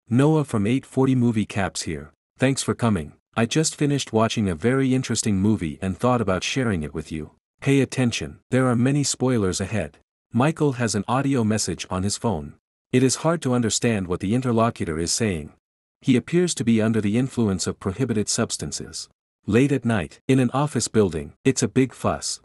Noah from 840 Movie Caps here. Thanks for coming. I just finished watching a very interesting movie and thought about sharing it with you. Pay attention, there are many spoilers ahead. Michael has an audio message on his phone. It is hard to understand what the interlocutor is saying. He appears to be under the influence of prohibited substances. Late at night, in an office building, it's a big fuss.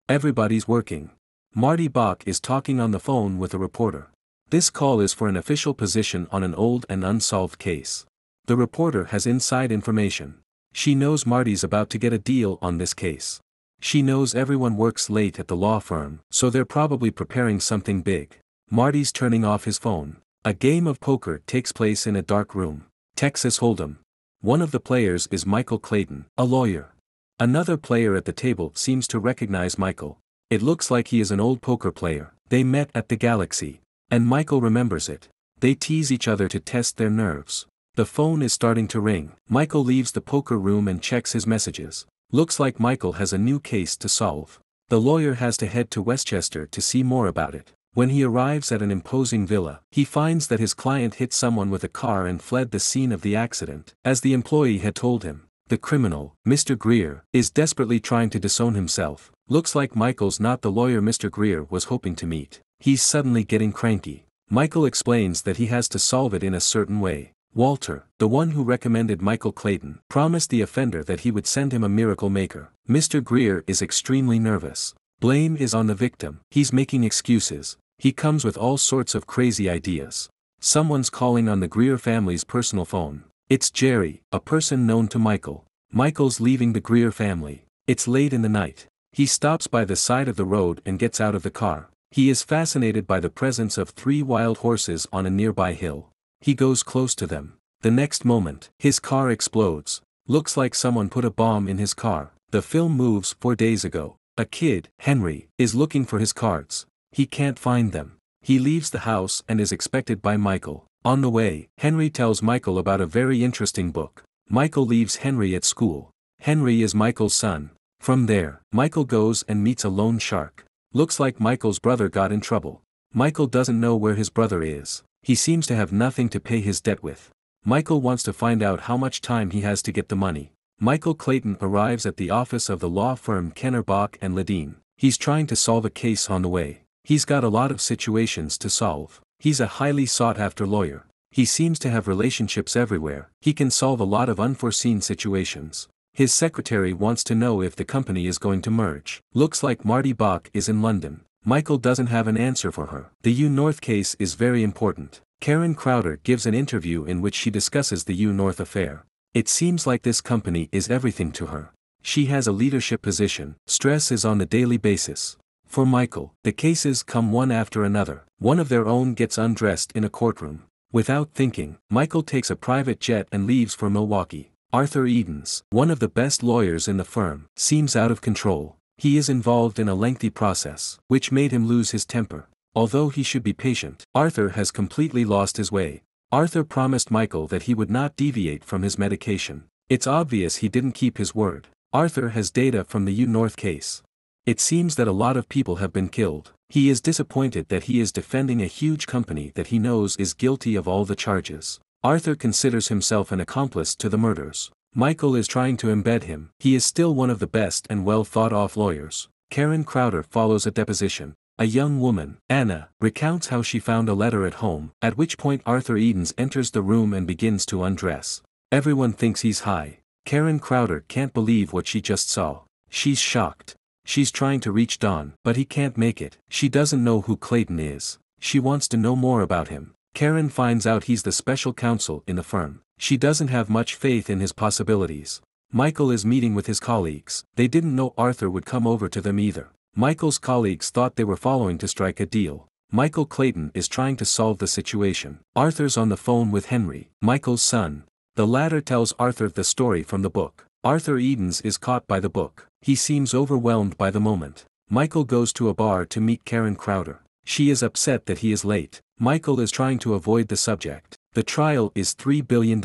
Everybody's working. Marty Bach is talking on the phone with a reporter. This call is for an official position on an old and unsolved case. The reporter has inside information. She knows Marty's about to get a deal on this case. She knows everyone works late at the law firm, so they're probably preparing something big. Marty's turning off his phone. A game of poker takes place in a dark room. Texas Hold'em. One of the players is Michael Clayton, a lawyer. Another player at the table seems to recognize Michael. It looks like he is an old poker player. They met at the Galaxy. And Michael remembers it. They tease each other to test their nerves. The phone is starting to ring. Michael leaves the poker room and checks his messages. Looks like Michael has a new case to solve. The lawyer has to head to Westchester to see more about it. When he arrives at an imposing villa, he finds that his client hit someone with a car and fled the scene of the accident, as the employee had told him. The criminal, Mr. Greer, is desperately trying to disown himself. Looks like Michael's not the lawyer Mr. Greer was hoping to meet. He's suddenly getting cranky. Michael explains that he has to solve it in a certain way. Walter, the one who recommended Michael Clayton, promised the offender that he would send him a miracle maker. Mr. Greer is extremely nervous. Blame is on the victim. He's making excuses. He comes with all sorts of crazy ideas. Someone's calling on the Greer family's personal phone. It's Jerry, a person known to Michael. Michael's leaving the Greer family. It's late in the night. He stops by the side of the road and gets out of the car. He is fascinated by the presence of 3 wild horses on a nearby hill. He goes close to them. The next moment, his car explodes. Looks like someone put a bomb in his car. The film moves 4 days ago. A kid, Henry, is looking for his cards. He can't find them. He leaves the house and is expected by Michael. On the way, Henry tells Michael about a very interesting book. Michael leaves Henry at school. Henry is Michael's son. From there, Michael goes and meets a loan shark. Looks like Michael's brother got in trouble. Michael doesn't know where his brother is. He seems to have nothing to pay his debt with. Michael wants to find out how much time he has to get the money. Michael Clayton arrives at the office of the law firm Kenner Bach and Ledeen. He's trying to solve a case on the way. He's got a lot of situations to solve. He's a highly sought-after lawyer. He seems to have relationships everywhere. He can solve a lot of unforeseen situations. His secretary wants to know if the company is going to merge. Looks like Marty Bach is in London. Michael doesn't have an answer for her. The U North case is very important. Karen Crowder gives an interview in which she discusses the U North affair. It seems like this company is everything to her. She has a leadership position. Stress is on a daily basis. For Michael, the cases come one after another. One of their own gets undressed in a courtroom. Without thinking, Michael takes a private jet and leaves for Milwaukee. Arthur Edens, one of the best lawyers in the firm, seems out of control. He is involved in a lengthy process, which made him lose his temper. Although he should be patient, Arthur has completely lost his way. Arthur promised Michael that he would not deviate from his medication. It's obvious he didn't keep his word. Arthur has data from the U North case. It seems that a lot of people have been killed. He is disappointed that he is defending a huge company that he knows is guilty of all the charges. Arthur considers himself an accomplice to the murders. Michael is trying to embed him. He is still one of the best and well thought-of lawyers. Karen Crowder follows a deposition. A young woman, Anna, recounts how she found a letter at home, at which point Arthur Edens enters the room and begins to undress. Everyone thinks he's high. Karen Crowder can't believe what she just saw. She's shocked. She's trying to reach Don, but he can't make it. She doesn't know who Clayton is. She wants to know more about him. Karen finds out he's the special counsel in the firm. She doesn't have much faith in his possibilities. Michael is meeting with his colleagues. They didn't know Arthur would come over to them either. Michael's colleagues thought they were following to strike a deal. Michael Clayton is trying to solve the situation. Arthur's on the phone with Henry, Michael's son. The latter tells Arthur the story from the book. Arthur Edens is caught by the book. He seems overwhelmed by the moment. Michael goes to a bar to meet Karen Crowder. She is upset that he is late. Michael is trying to avoid the subject. The trial is $3 billion.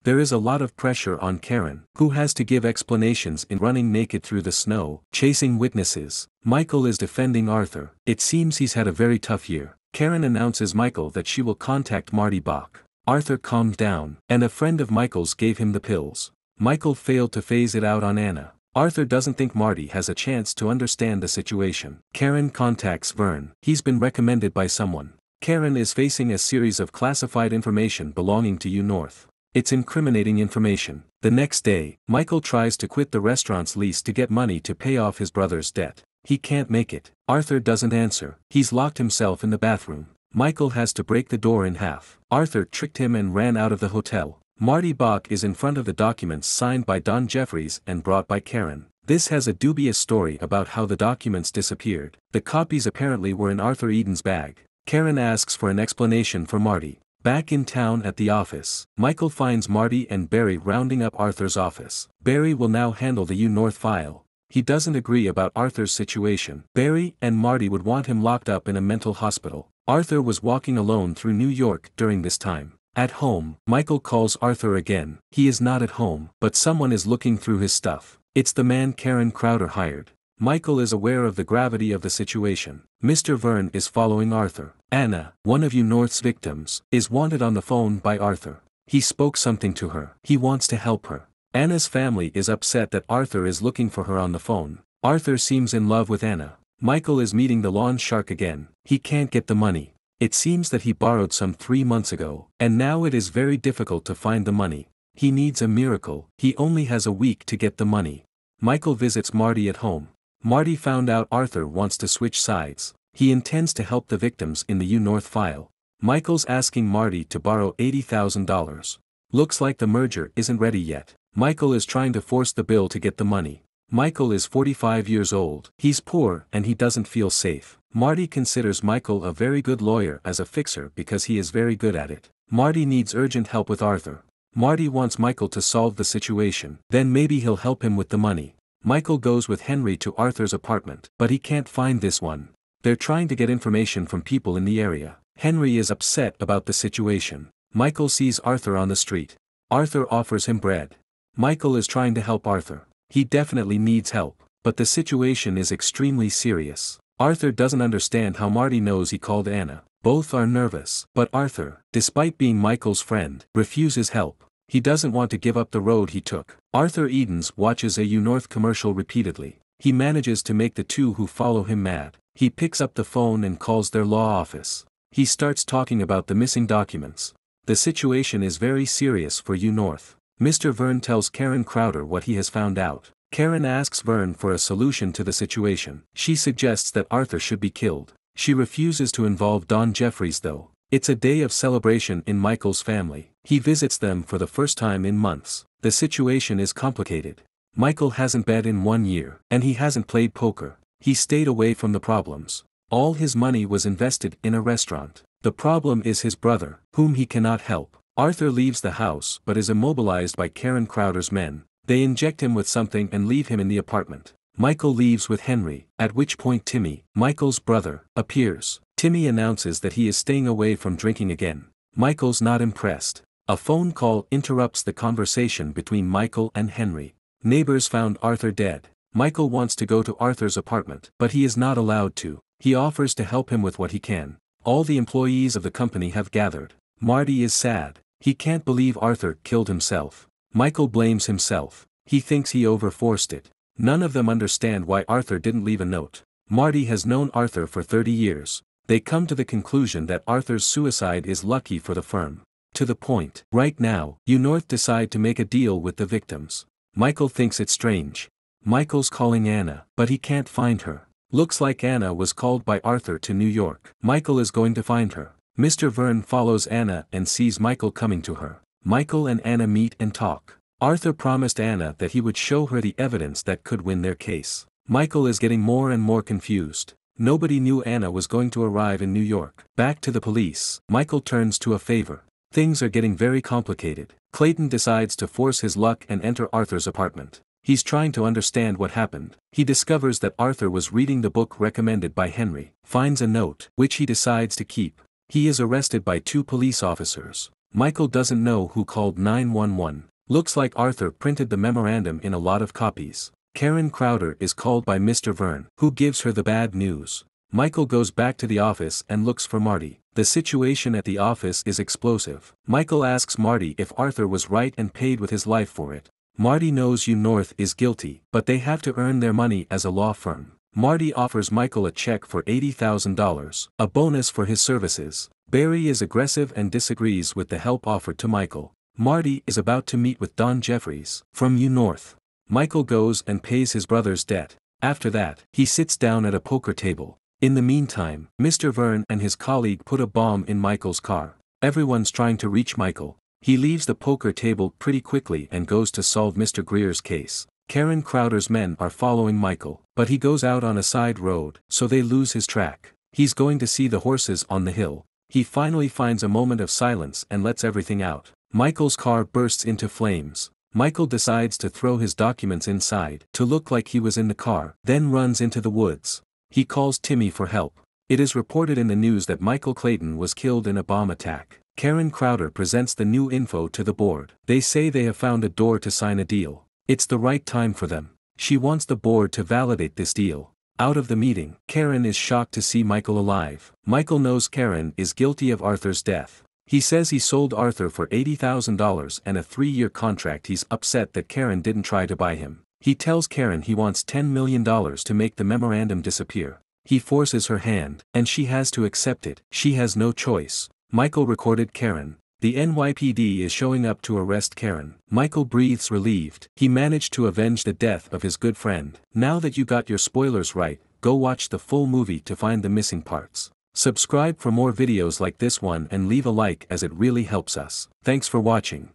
There is a lot of pressure on Karen, who has to give explanations in running naked through the snow, chasing witnesses. Michael is defending Arthur. It seems he's had a very tough year. Karen announces Michael that she will contact Marty Bach. Arthur calmed down, and a friend of Michael's gave him the pills. Michael failed to phase it out on Anna. Arthur doesn't think Marty has a chance to understand the situation. Karen contacts Vern. He's been recommended by someone. Karen is facing a series of classified information belonging to U-North. It's incriminating information. The next day, Michael tries to quit the restaurant's lease to get money to pay off his brother's debt. He can't make it. Arthur doesn't answer. He's locked himself in the bathroom. Michael has to break the door in half. Arthur tricked him and ran out of the hotel. Marty Bach is in front of the documents signed by Don Jeffries and brought by Karen. This has a dubious story about how the documents disappeared. The copies apparently were in Arthur Eden's bag. Karen asks for an explanation for Marty. Back in town at the office, Michael finds Marty and Barry rounding up Arthur's office. Barry will now handle the U-North file. He doesn't agree about Arthur's situation. Barry and Marty would want him locked up in a mental hospital. Arthur was walking alone through New York during this time. At home, Michael calls Arthur again. He is not at home, but someone is looking through his stuff. It's the man Karen Crowder hired. Michael is aware of the gravity of the situation. Mr. Vern is following Arthur. Anna, one of U-North's victims, is wanted on the phone by Arthur. He spoke something to her. He wants to help her. Anna's family is upset that Arthur is looking for her on the phone. Arthur seems in love with Anna. Michael is meeting the lawn shark again. He can't get the money. It seems that he borrowed some 3 months ago, and now it is very difficult to find the money. He needs a miracle. He only has a week to get the money. Michael visits Marty at home. Marty found out Arthur wants to switch sides. He intends to help the victims in the U-North file. Michael's asking Marty to borrow $80,000. Looks like the merger isn't ready yet. Michael is trying to force the bill to get the money. Michael is 45 years old. He's poor and he doesn't feel safe. Marty considers Michael a very good lawyer as a fixer because he is very good at it. Marty needs urgent help with Arthur. Marty wants Michael to solve the situation. Then maybe he'll help him with the money. Michael goes with Henry to Arthur's apartment, but he can't find this one. They're trying to get information from people in the area. Henry is upset about the situation. Michael sees Arthur on the street. Arthur offers him bread. Michael is trying to help Arthur. He definitely needs help, but the situation is extremely serious. Arthur doesn't understand how Marty knows he called Anna. Both are nervous, but Arthur, despite being Michael's friend, refuses help. He doesn't want to give up the road he took. Arthur Edens watches a U-North commercial repeatedly. He manages to make the two who follow him mad. He picks up the phone and calls their law office. He starts talking about the missing documents. The situation is very serious for U-North. Mr. Vern tells Karen Crowder what he has found out. Karen asks Vern for a solution to the situation. She suggests that Arthur should be killed. She refuses to involve Don Jeffries though. It's a day of celebration in Michael's family. He visits them for the first time in months. The situation is complicated. Michael hasn't bet in 1 year, and he hasn't played poker. He stayed away from the problems. All his money was invested in a restaurant. The problem is his brother, whom he cannot help. Arthur leaves the house but is immobilized by Karen Crowder's men. They inject him with something and leave him in the apartment. Michael leaves with Henry, at which point Timmy, Michael's brother, appears. Timmy announces that he is staying away from drinking again. Michael's not impressed. A phone call interrupts the conversation between Michael and Henry. Neighbors found Arthur dead. Michael wants to go to Arthur's apartment, but he is not allowed to. He offers to help him with what he can. All the employees of the company have gathered. Marty is sad. He can't believe Arthur killed himself. Michael blames himself. He thinks he overforced it. None of them understand why Arthur didn't leave a note. Marty has known Arthur for 30 years. They come to the conclusion that Arthur's suicide is lucky for the firm. To the point. Right now, U-North decide to make a deal with the victims. Michael thinks it's strange. Michael's calling Anna, but he can't find her. Looks like Anna was called by Arthur to New York. Michael is going to find her. Mr. Vern follows Anna and sees Michael coming to her. Michael and Anna meet and talk. Arthur promised Anna that he would show her the evidence that could win their case. Michael is getting more and more confused. Nobody knew Anna was going to arrive in New York. Back to the police. Michael turns to a favor. Things are getting very complicated. Clayton decides to force his luck and enter Arthur's apartment. He's trying to understand what happened. He discovers that Arthur was reading the book recommended by Henry. Finds a note, which he decides to keep. He is arrested by 2 police officers. Michael doesn't know who called 911. Looks like Arthur printed the memorandum in a lot of copies. Karen Crowder is called by Mr. Vern, who gives her the bad news. Michael goes back to the office and looks for Marty. The situation at the office is explosive. Michael asks Marty if Arthur was right and paid with his life for it. Marty knows North is guilty, but they have to earn their money as a law firm. Marty offers Michael a check for $80,000, a bonus for his services. Barry is aggressive and disagrees with the help offered to Michael. Marty is about to meet with Don Jeffries from North. Michael goes and pays his brother's debt. After that, he sits down at a poker table. In the meantime, Mr. Verne and his colleague put a bomb in Michael's car. Everyone's trying to reach Michael. He leaves the poker table pretty quickly and goes to solve Mr. Greer's case. Karen Crowder's men are following Michael, but he goes out on a side road, so they lose his track. He's going to see the horses on the hill. He finally finds a moment of silence and lets everything out. Michael's car bursts into flames. Michael decides to throw his documents inside to look like he was in the car, then runs into the woods. He calls Timmy for help. It is reported in the news that Michael Clayton was killed in a bomb attack. Karen Crowder presents the new info to the board. They say they have found a door to sign a deal. It's the right time for them. She wants the board to validate this deal. Out of the meeting, Karen is shocked to see Michael alive. Michael knows Karen is guilty of Arthur's death. He says he sold Arthur for $80,000 and a 3-year contract. He's upset that Karen didn't try to buy him. He tells Karen he wants $10 million to make the memorandum disappear. He forces her hand, and she has to accept it. She has no choice. Michael recorded Karen. The NYPD is showing up to arrest Karen. Michael breathes relieved. He managed to avenge the death of his good friend. Now that you got your spoilers right, go watch the full movie to find the missing parts. Subscribe for more videos like this one and leave a like as it really helps us. Thanks for watching.